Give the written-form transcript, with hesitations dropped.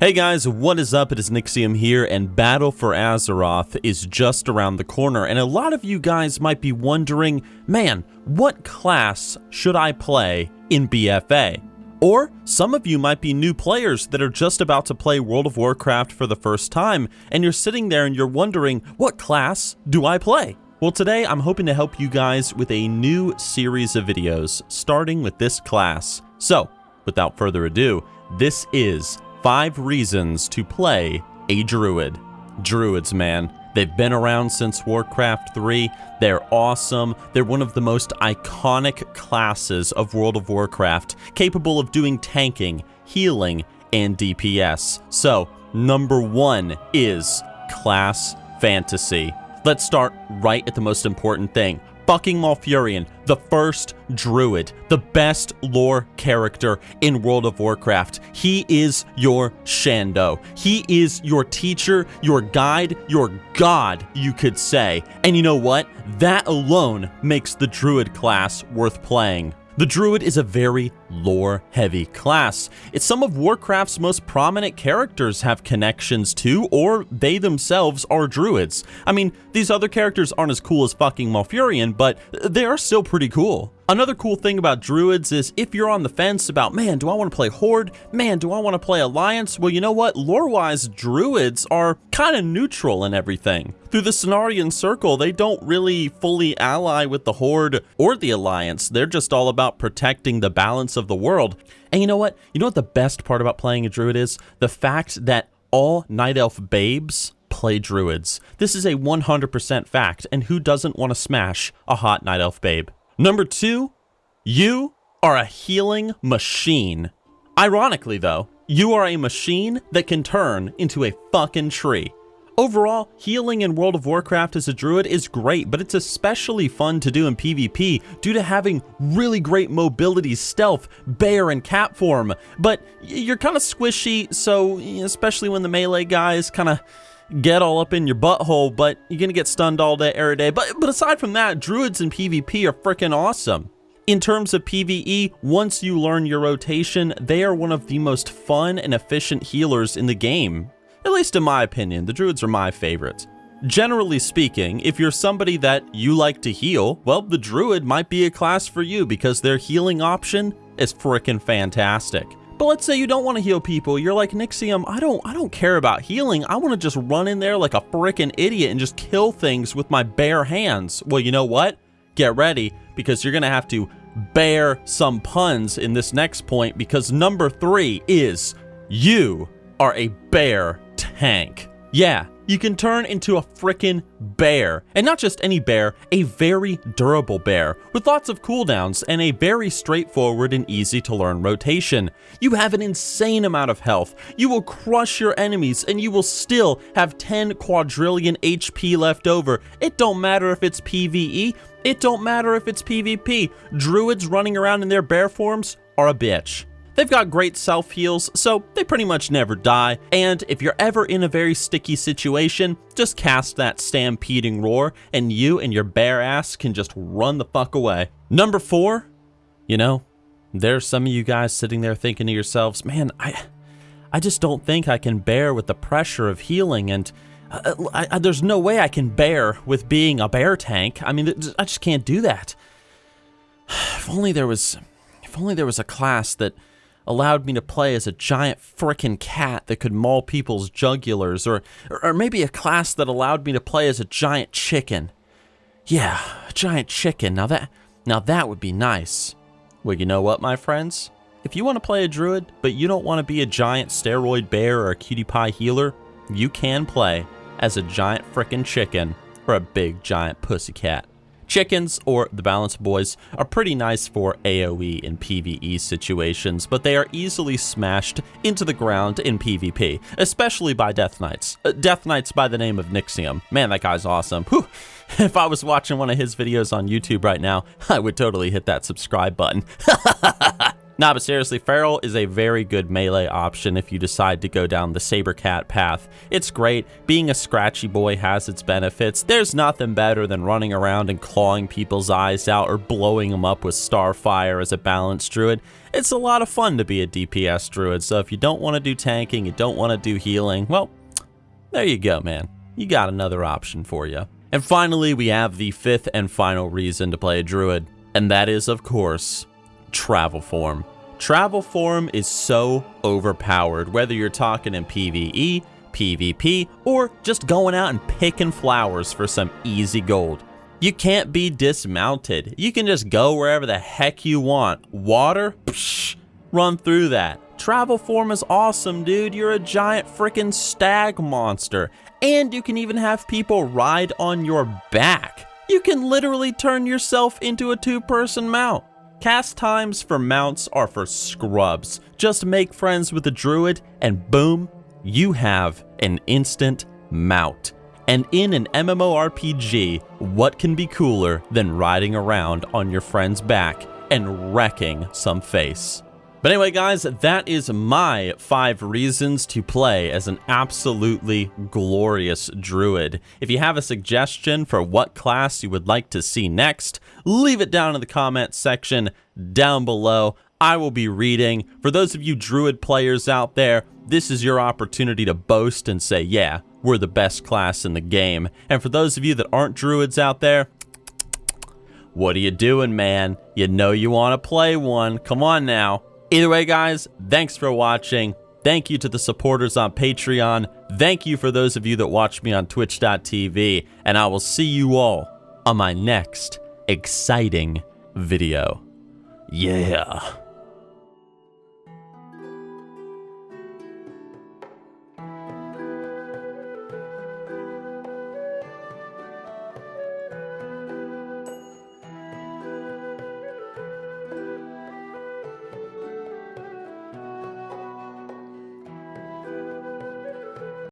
Hey guys, what is up? It is Nixxiom here, and Battle for Azeroth is just around the corner, and a lot of you guys might be wondering, man, what class should I play in BFA? Or some of you might be new players that are just about to play World of Warcraft for the first time, and you're sitting there and you're wondering, what class do I play? Well, today I'm hoping to help you guys with a new series of videos, starting with this class. So, without further ado, this is 5 reasons to play a Druid. Druids, man. They've been around since Warcraft 3. They're awesome. They're one of the most iconic classes of World of Warcraft, capable of doing tanking, healing, and DPS. So, number 1 is class fantasy. Let's start right at the most important thing. Fucking Malfurion, the first Druid, the best lore character in World of Warcraft. He is your Shando. He is your teacher, your guide, your god, you could say. And you know what? That alone makes the Druid class worth playing. The Druid is a very lore-heavy class. It's some of Warcraft's most prominent characters have connections to, or they themselves are Druids. I mean, these other characters aren't as cool as fucking Malfurion, but they are still pretty cool. Another cool thing about Druids is if you're on the fence about, man, do I want to play Horde? Man, do I want to play Alliance? Well, you know what? Lore-wise, Druids are kind of neutral in everything. Through the Cenarian Circle, they don't really fully ally with the Horde or the Alliance. They're just all about protecting the balance of the world. And you know what? You know what the best part about playing a Druid is? The fact that all Night Elf babes play Druids. This is a 100% fact, and who doesn't want to smash a hot Night Elf babe? Number 2, you are a healing machine. Ironically though, you are a machine that can turn into a fucking tree. Overall, healing in World of Warcraft as a Druid is great, but it's especially fun to do in PvP due to having really great mobility, stealth, bear, and cat form. But you're kind of squishy, so especially when the melee guys kind of get all up in your butthole, but you're gonna get stunned all day, every day. But aside from that, Druids in PvP are freaking awesome. In terms of PvE, once you learn your rotation, they are one of the most fun and efficient healers in the game. At least in my opinion, the Druids are my favorites. Generally speaking, if you're somebody that you like to heal, well, the Druid might be a class for you because their healing option is freaking fantastic. But let's say you don't want to heal people. You're like, Nixxiom, I don't care about healing. I want to just run in there like a freaking idiot and just kill things with my bare hands. Well, you know what? Get ready, because you're going to have to bear some puns in this next point, because number 3 is you are a bear tank. Yeah, you can turn into a frickin' bear. And not just any bear, a very durable bear, with lots of cooldowns and a very straightforward and easy to learn rotation. You have an insane amount of health. You will crush your enemies and you will still have 10 quadrillion HP left over. It don't matter if it's PvE, it don't matter if it's PvP. Druids running around in their bear forms are a bitch. They've got great self-heals, so they pretty much never die, and if you're ever in a very sticky situation, just cast that stampeding roar, and you and your bear ass can just run the fuck away. Number 4, you know, there's some of you guys sitting there thinking to yourselves, man, I just don't think I can bear with the pressure of healing, and there's no way I can bear with being a bear tank. I mean, I just can't do that. If only there was a class that allowed me to play as a giant frickin' cat that could maul people's jugulars, or maybe a class that allowed me to play as a giant chicken. Yeah, a giant chicken. Now that would be nice. Well, you know what, my friends? If you want to play a Druid, but you don't want to be a giant steroid bear or a cutie pie healer, you can play as a giant frickin' chicken or a big giant pussycat. Chickens, or the Balance Boys, are pretty nice for AoE in PvE situations, but they are easily smashed into the ground in PvP, especially by Death Knights. Death Knights by the name of Nixxiom. Man, that guy's awesome. Whew. If I was watching one of his videos on YouTube right now, I would totally hit that subscribe button. Nah, but seriously, Feral is a very good melee option if you decide to go down the Sabercat path. It's great. Being a scratchy boy has its benefits. There's nothing better than running around and clawing people's eyes out or blowing them up with Starfire as a balanced druid. It's a lot of fun to be a DPS druid, so if you don't want to do tanking, you don't want to do healing, well, there you go, man. You got another option for you. And finally, we have the fifth and final reason to play a druid, and that is, of course, travel form. Travel form is so overpowered, whether you're talking in PvE, PvP, or just going out and picking flowers for some easy gold. You can't be dismounted. You can just go wherever the heck you want. Water? Psh, run through that. Travel form is awesome, dude. You're a giant freaking stag monster. And you can even have people ride on your back. You can literally turn yourself into a two-person mount. Cast times for mounts are for scrubs. Just make friends with a druid and boom, you have an instant mount. And in an MMORPG, what can be cooler than riding around on your friend's back and wrecking some face? But anyway, guys, that is my 5 reasons to play as an absolutely glorious druid. If you have a suggestion for what class you would like to see next, leave it down in the comment section down below. I will be reading. For those of you druid players out there, this is your opportunity to boast and say, yeah, we're the best class in the game. And for those of you that aren't druids out there, what are you doing, man? You know you want to play one. Come on now. Either way, guys, thanks for watching. Thank you to the supporters on Patreon. Thank you for those of you that watch me on twitch.tv. And I will see you all on my next exciting video. Yeah.